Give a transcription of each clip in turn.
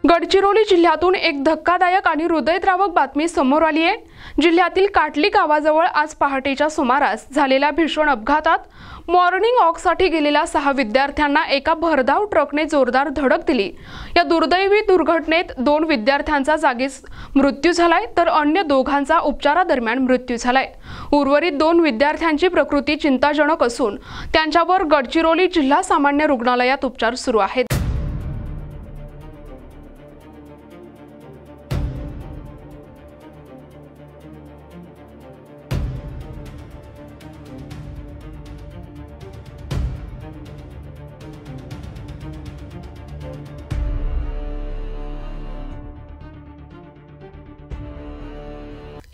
गडचिरोली जिल्ह्यातून एक धक्कादायक आणि हृदयद्रावक बातमी समोर आली आहे। जिल्ह्यातील काटली गावाजवळ आज पहाटेच्या सुमारास झालेल्या भीषण अपघातात मॉर्निंग वॉकसाठी गेलेल्या 6 विद्यार्थ्यांना एका भरधाव ट्रकने जोरदार धडक दिली। या दुर्दैवी दुर्घटनेत 2 विद्यार्थ्यांचा जागीच मृत्यू झालाय तर अन्य दोघांचा उपचारादरम्यान मृत्यू झालाय। उर्वरित 2 विद्यार्थ्यांची प्रकृती चिंताजनक असून त्यांच्यावर गडचिरोली जिल्हा सामान्य रुग्णालयात उपचार सुरू आहेत।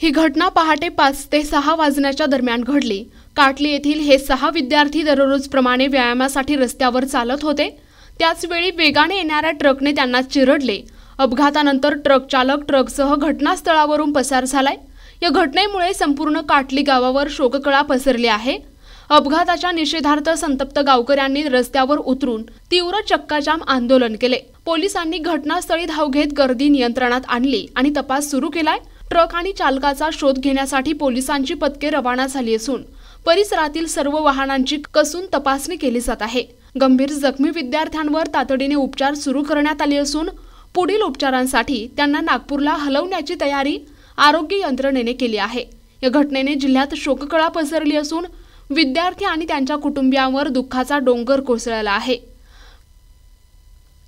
ही घटना पहाटे 5 ते 6 वाजण्याच्या दरम्यान घडली। काटली येथील हे 6 विद्यार्थी दररोजप्रमाणे व्यायामासाठी रस्त्यावर चालत होते। त्याच वेळी वेगाने येणाऱ्या ट्रकने त्यांना चिरडले। अपघातानंतर ट्रक चालक ट्रकसह घटनास्थळावरून पसार झालाय। या घटनेमुळे संपूर्ण काटली गावावर शोककळा पसरली आहे। अपघाताच्या निषेधार्थ संतप्त गावकऱ्यांनी रस्त्यावर उतरून तीव्र चक्काजाम आंदोलन केले। पोलिसांनी घटनास्थळी धाव घेत गर्दी नियंत्रणात आणली आणि तपास सुरू केलाय। ट्रक आणि चालकाचा शोध घेण्यासाठी पोलिसांची पथके रवाना झाली असून परिसरातील सर्व वाहनांची कसून तपासणी केली जात आहे। गंभीर जखमी विद्यार्थ्यांवर तातडीने उपचार सुरू करण्यात आले असून पुढील उपचारांसाठी त्यांना नागपूरला हलवण्याची तयारी आरोग्य यंत्रणेने केली आहे। या घटनेने जिल्ह्यात शोककळा पसरली असून विद्यार्थी आणि त्यांच्या कुटुंबियांवर दुःखाचा डोंगर कोसळला आहे।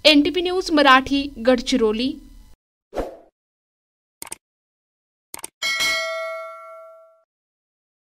NTP news Marathi, Gadchiroli.